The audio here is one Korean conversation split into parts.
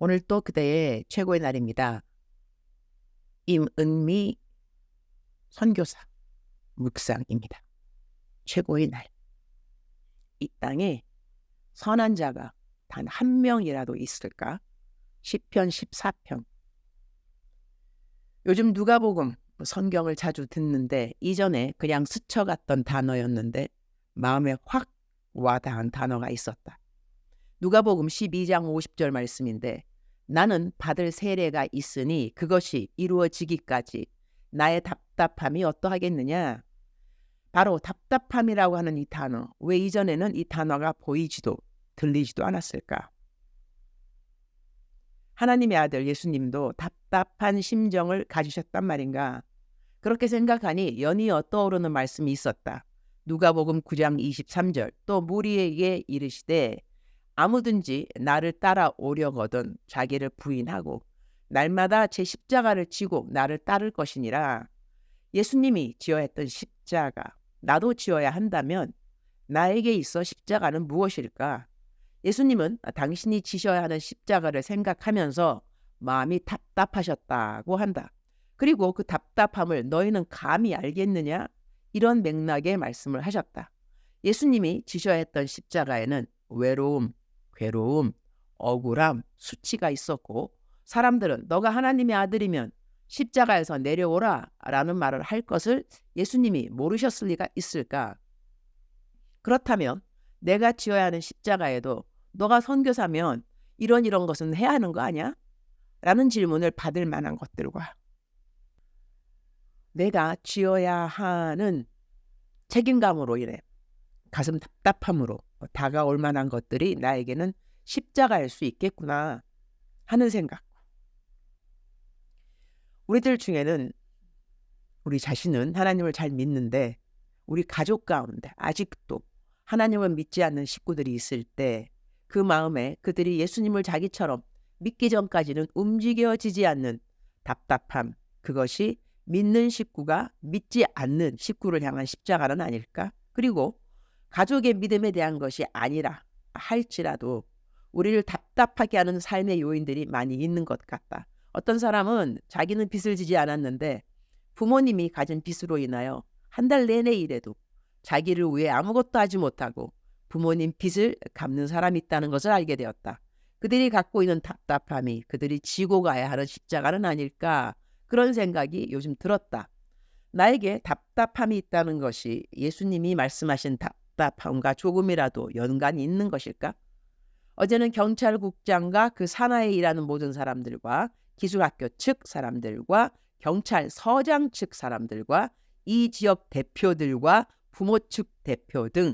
오늘 또 그대의 최고의 날입니다. 임은미 선교사 묵상입니다. 최고의 날. 이 땅에 선한 자가 단 한 명이라도 있을까? 시편 14편. 요즘 누가복음 성경을 자주 듣는데 이전에 그냥 스쳐갔던 단어였는데 마음에 확 와닿은 단어가 있었다. 누가복음 12장 50절 말씀인데 나는 받을 세례가 있으니 그것이 이루어지기까지 나의 답답함이 어떠하겠느냐. 바로 답답함이라고 하는 이 단어. 왜 이전에는 이 단어가 보이지도 들리지도 않았을까? 하나님의 아들 예수님도 답답한 심정을 가지셨단 말인가? 그렇게 생각하니 연이어 떠오르는 말씀이 있었다. 누가복음 9장 23절. 또 무리에게 이르시되 아무든지 나를 따라오려거든 자기를 부인하고 날마다 제 십자가를 지고 나를 따를 것이니라. 예수님이 지어야 했던 십자가, 나도 지어야 한다면 나에게 있어 십자가는 무엇일까? 예수님은 당신이 지셔야 하는 십자가를 생각하면서 마음이 답답하셨다고 한다. 그리고 그 답답함을 너희는 감히 알겠느냐? 이런 맥락의 말씀을 하셨다. 예수님이 지셔야 했던 십자가에는 외로움, 괴로움, 억울함, 수치가 있었고 사람들은 너가 하나님의 아들이면 십자가에서 내려오라 라는 말을 할 것을 예수님이 모르셨을 리가 있을까? 그렇다면 내가 지어야 하는 십자가에도 너가 선교사면 이런 것은 해야 하는 거 아니야? 라는 질문을 받을 만한 것들과 내가 지어야 하는 책임감으로 인해 가슴 답답함으로 다가올 만한 것들이 나에게는 십자가일 수 있겠구나 하는 생각. 우리들 중에는 우리 자신은 하나님을 잘 믿는데 우리 가족 가운데 아직도 하나님을 믿지 않는 식구들이 있을 때 그 마음에 그들이 예수님을 자기처럼 믿기 전까지는 움직여지지 않는 답답함, 그것이 믿는 식구가 믿지 않는 식구를 향한 십자가는 아닐까? 그리고 가족의 믿음에 대한 것이 아니라 할지라도 우리를 답답하게 하는 삶의 요인들이 많이 있는 것 같다. 어떤 사람은 자기는 빚을 지지 않았는데 부모님이 가진 빚으로 인하여 한 달 내내 일해도 자기를 위해 아무것도 하지 못하고 부모님 빚을 갚는 사람이 있다는 것을 알게 되었다. 그들이 갖고 있는 답답함이 그들이 지고 가야 하는 십자가는 아닐까, 그런 생각이 요즘 들었다. 나에게 답답함이 있다는 것이 예수님이 말씀하신 답답함과 조금이라도 연관이 있는 것일까? 어제는 경찰국장과 그 산하에 일하는 모든 사람들과 기술학교 측 사람들과 경찰서장 측 사람들과 이 지역 대표들과 부모 측 대표 등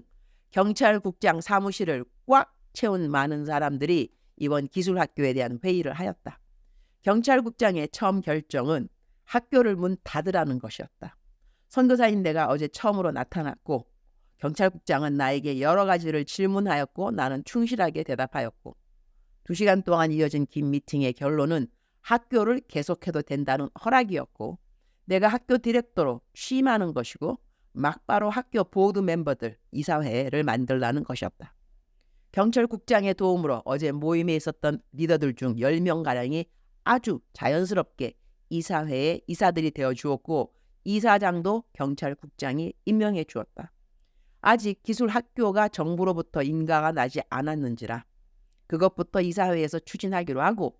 경찰국장 사무실을 꽉 채운 많은 사람들이 이번 기술학교에 대한 회의를 하였다. 경찰국장의 처음 결정은 학교를 문 닫으라는 것이었다. 선교사인 내가 어제 처음으로 나타났고 경찰국장은 나에게 여러 가지를 질문하였고 나는 충실하게 대답하였고 2시간 동안 이어진 긴 미팅의 결론은 학교를 계속해도 된다는 허락이었고 내가 학교 디렉터로 취임하는 것이고 막바로 학교 보드 멤버들 이사회를 만들라는 것이었다. 경찰국장의 도움으로 어제 모임에 있었던 리더들 중 10명가량이 아주 자연스럽게 이사회의 이사들이 되어 주었고 이사장도 경찰국장이 임명해 주었다. 아직 기술학교가 정부로부터 인가가 나지 않았는지라 그것부터 이사회에서 추진하기로 하고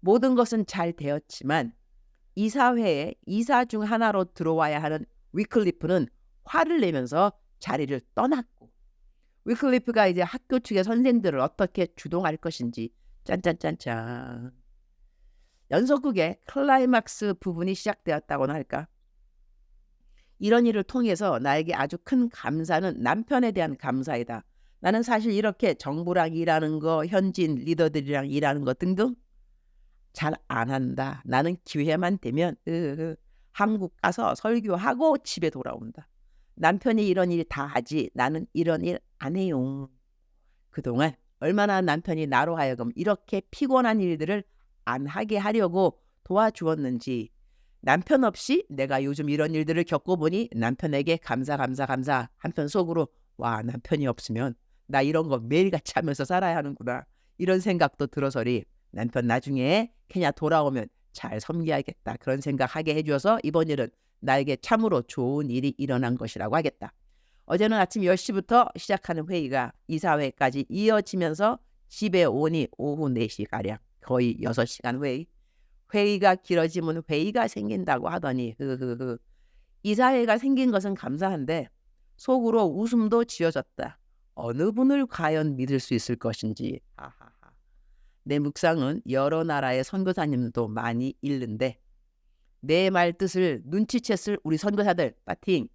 모든 것은 잘 되었지만 이사회에 이사 중 하나로 들어와야 하는 위클리프는 화를 내면서 자리를 떠났고 위클리프가 이제 학교 측의 선생들을 어떻게 주동할 것인지 짠짠짠짠. 연속극의 클라이막스 부분이 시작되었다고나 할까? 이런 일을 통해서 나에게 아주 큰 감사는 남편에 대한 감사이다. 나는 사실 이렇게 정부랑 일하는 거, 현지인 리더들이랑 일하는 거 등등 잘 안 한다. 나는 기회만 되면 한국 가서 설교하고 집에 돌아온다. 남편이 이런 일 다 하지 나는 이런 일 안 해요. 그동안 얼마나 남편이 나로 하여금 이렇게 피곤한 일들을 안 하게 하려고 도와주었는지 남편 없이 내가 요즘 이런 일들을 겪어보니 남편에게 감사 한편 속으로 와 남편이 없으면 나 이런 거 매일같이 하면서 살아야 하는구나 이런 생각도 들어서리 남편 나중에 케냐 돌아오면 잘 섬겨야겠다. 그런 생각하게 해줘서 이번 일은 나에게 참으로 좋은 일이 일어난 것이라고 하겠다. 어제는 아침 10시부터 시작하는 회의가 이사회까지 이어지면서 집에 오니 오후 4시가량 거의 6시간 회의. 회의가 길어지면 회의가 생긴다고 하더니 이사회가 생긴 것은 감사한데 속으로 웃음도 지어졌다. 어느 분을 과연 믿을 수 있을 것인지. 하하하. 내 묵상은 여러 나라의 선교사님도 많이 읽는데 내 말 뜻을 눈치챘을 우리 선교사들 파팅.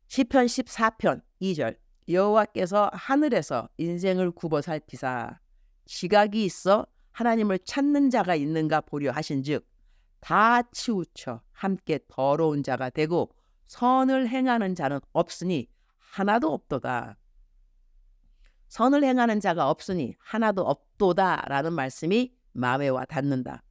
시편 14편 2절 여호와께서 하늘에서 인생을 굽어 살피사 지각이 있어 하나님을 찾는 자가 있는가 보려 하신즉 다 치우쳐 함께 더러운 자가 되고 선을 행하는 자는 없으니 하나도 없도다. 선을 행하는 자가 없으니 하나도 없도다라는 말씀이 마음에 와 닿는다.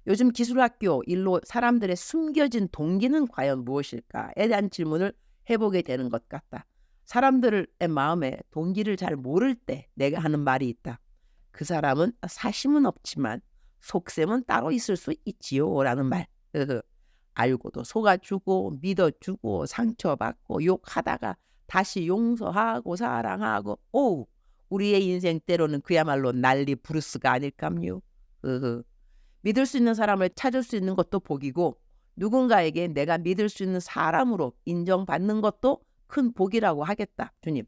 요즘 기술학교 일로 사람들의 숨겨진 동기는 과연 무엇일까에 대한 질문을 해보게 되는 것 같다. 사람들의 마음에 동기를 잘 모를 때 내가 하는 말이 있다. 그 사람은 사심은 없지만 속셈은 따로 있을 수 있지요 라는 말. 알고도 속아주고 믿어주고 상처받고 욕하다가 다시 용서하고 사랑하고 우리의 인생 때로는 그야말로 난리 부르스가 아닐까요. 믿을 수 있는 사람을 찾을 수 있는 것도 복이고 누군가에게 내가 믿을 수 있는 사람으로 인정받는 것도 큰 복이라고 하겠다. 주님,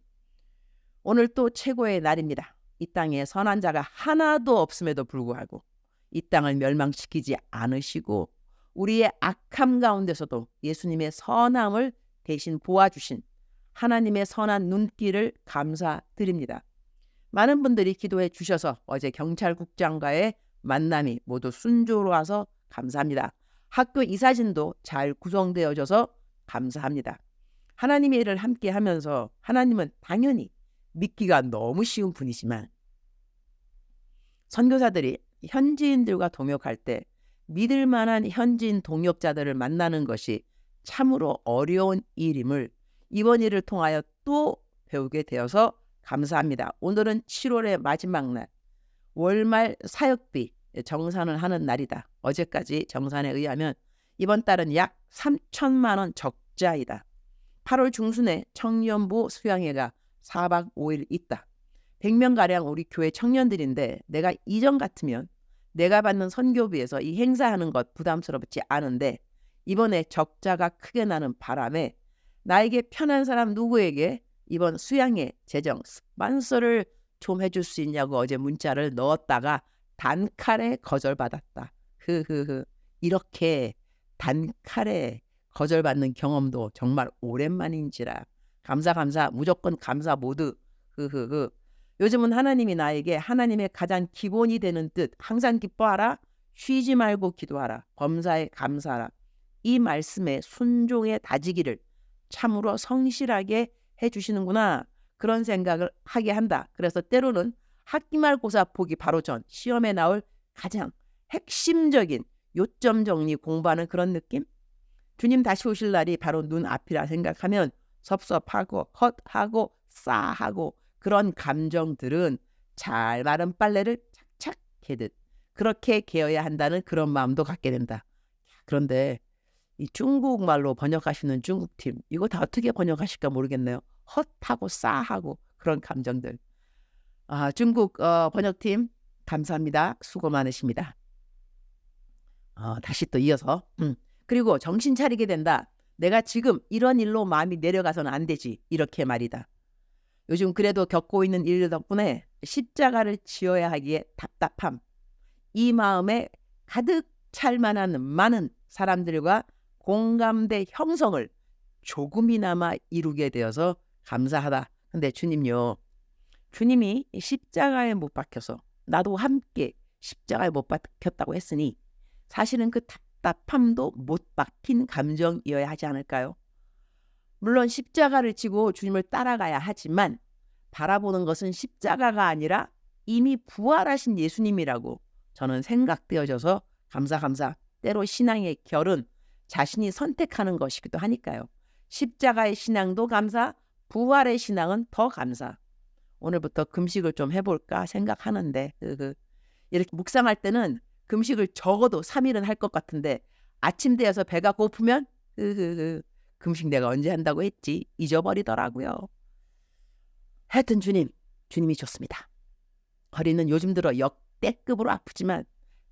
오늘 또 최고의 날입니다. 이 땅에 선한 자가 하나도 없음에도 불구하고 이 땅을 멸망시키지 않으시고 우리의 악함 가운데서도 예수님의 선함을 대신 보아주신 하나님의 선한 눈길을 감사드립니다. 많은 분들이 기도해 주셔서 어제 경찰국장과의 만남이 모두 순조로워서 감사합니다. 학교 이사진도 잘 구성되어져서 감사합니다. 하나님의 일을 함께 하면서 하나님은 당연히 믿기가 너무 쉬운 분이지만 선교사들이 현지인들과 동역할 때 믿을 만한 현지인 동역자들을 만나는 것이 참으로 어려운 일임을 이번 일을 통하여 또 배우게 되어서 감사합니다. 오늘은 7월의 마지막 날, 월말 사역비 정산을 하는 날이다. 어제까지 정산에 의하면 이번 달은 약 3천만 원 적자이다. 8월 중순에 청년부 수양회가 4박 5일 있다. 100명가량 우리 교회 청년들인데 내가 이전 같으면 내가 받는 선교비에서 이 행사하는 것 부담스럽지 않은데 이번에 적자가 크게 나는 바람에 나에게 편한 사람 누구에게 이번 수양회 재정 스폰서를 좀 해줄 수 있냐고 어제 문자를 넣었다가 단칼에 거절받았다. 이렇게 단칼에 거절받는 경험도 정말 오랜만인지라. 감사 무조건 감사 모두. 요즘은 하나님이 나에게 하나님의 가장 기본이 되는 뜻 항상 기뻐하라 쉬지 말고 기도하라 범사에 감사하라 이 말씀에 순종의 다지기를 참으로 성실하게 해주시는구나 그런 생각을 하게 한다. 그래서 때로는 학기말고사 보기 바로 전 시험에 나올 가장 핵심적인 요점 정리 공부하는 그런 느낌? 주님 다시 오실 날이 바로 눈앞이라 생각하면 섭섭하고 헛하고 싸하고 그런 감정들은 잘 마른 빨래를 착착 개듯 그렇게 개어야 한다는 그런 마음도 갖게 된다. 그런데 이 중국말로 번역하시는 중국팀 이거 다 어떻게 번역하실까 모르겠네요. 헛하고 싸하고 그런 감정들. 중국 번역팀 감사합니다. 수고 많으십니다. 다시 또 이어서 그리고 정신 차리게 된다. 내가 지금 이런 일로 마음이 내려가서는 안 되지. 이렇게 말이다. 요즘 그래도 겪고 있는 일 덕분에 십자가를 지어야 하기에 답답함. 이 마음에 가득 찰 만한 많은 사람들과 공감대 형성을 조금이나마 이루게 되어서 감사하다. 근데 주님요. 주님이 십자가에 못 박혀서 나도 함께 십자가에 못 박혔다고 했으니 사실은 그 답답함도 못 박힌 감정이어야 하지 않을까요? 물론 십자가를 지고 주님을 따라가야 하지만 바라보는 것은 십자가가 아니라 이미 부활하신 예수님이라고 저는 생각되어져서 감사. 때로 신앙의 결은 자신이 선택하는 것이기도 하니까요. 십자가의 신앙도 감사, 부활의 신앙은 더 감사. 오늘부터 금식을 좀 해볼까 생각하는데 이렇게 묵상할 때는 금식을 적어도 3일은 할 것 같은데 아침 되어서 배가 고프면 금식 내가 언제 한다고 했지 잊어버리더라고요. 하여튼 주님이 좋습니다. 허리는 요즘 들어 역대급으로 아프지만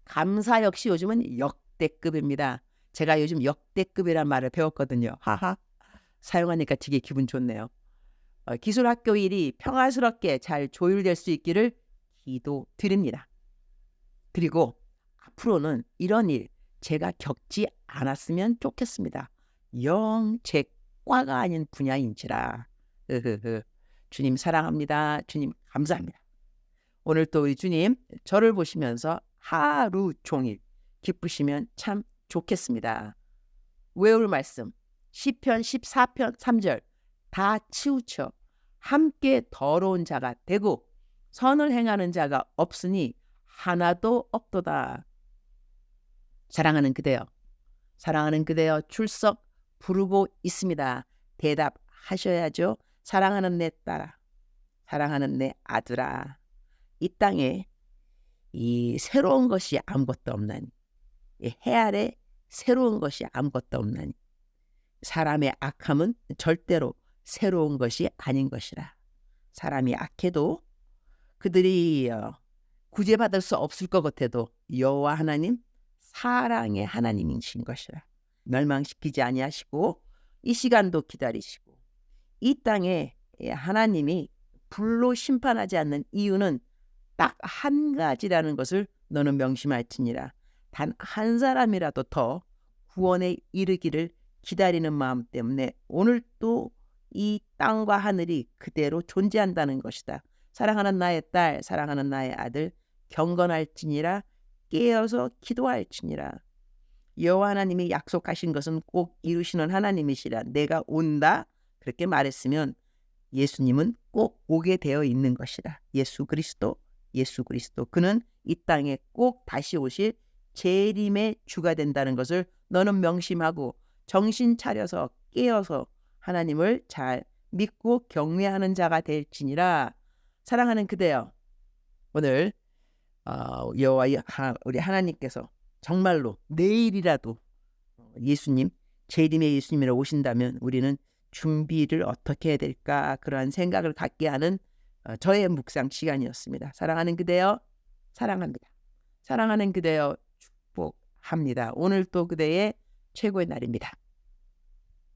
감사 역시 요즘은 역대급입니다. 제가 요즘 역대급이란 말을 배웠거든요. 하하. 사용하니까 되게 기분 좋네요. 기술학교 일이 평화스럽게 잘 조율될 수 있기를 기도드립니다. 그리고 앞으로는 이런 일 제가 겪지 않았으면 좋겠습니다. 영 제 과가 아닌 분야인지라. 주님 사랑합니다. 주님 감사합니다. 오늘 또 우리 주님 저를 보시면서 하루 종일 기쁘시면 참 좋겠습니다. 외울 말씀 시편 14편 3절 다 치우쳐 함께 더러운 자가 되고 선을 행하는 자가 없으니 하나도 없도다. 사랑하는 그대여 출석 부르고 있습니다. 대답하셔야죠. 사랑하는 내 딸아, 사랑하는 내 아들아, 이 땅에 이 새로운 것이 아무것도 없나니, 이 해 아래 새로운 것이 아무것도 없나니, 사람의 악함은 절대로 새로운 것이 아닌 것이라. 사람이 악해도 그들이 구제받을 수 없을 것 같아도 여호와 하나님 사랑의 하나님이신 것이라. 멸망시키지 아니하시고 이 시간도 기다리시고 이 땅에 하나님이 불로 심판하지 않는 이유는 딱 한 가지라는 것을 너는 명심할지니라. 단 한 사람이라도 더 구원에 이르기를 기다리는 마음 때문에 오늘 또 이 땅과 하늘이 그대로 존재한다는 것이다. 사랑하는 나의 딸, 사랑하는 나의 아들, 경건할지니라, 깨어서 기도할지니라. 여호와 하나님이 약속하신 것은 꼭 이루시는 하나님이시라. 내가 온다 그렇게 말했으면 예수님은 꼭 오게 되어 있는 것이라. 예수 그리스도 그는 이 땅에 꼭 다시 오실 재림의 주가 된다는 것을 너는 명심하고 정신 차려서 깨어서 하나님을 잘 믿고 경외하는 자가 될지니라. 사랑하는 그대여, 오늘 여호와 우리 하나님께서 정말로 내일이라도 예수님, 재림의 예수님이라 오신다면 우리는 준비를 어떻게 해야 될까, 그러한 생각을 갖게 하는 저의 묵상 시간이었습니다. 사랑하는 그대여, 사랑합니다. 사랑하는 그대여, 축복합니다. 오늘 또 그대의 최고의 날입니다.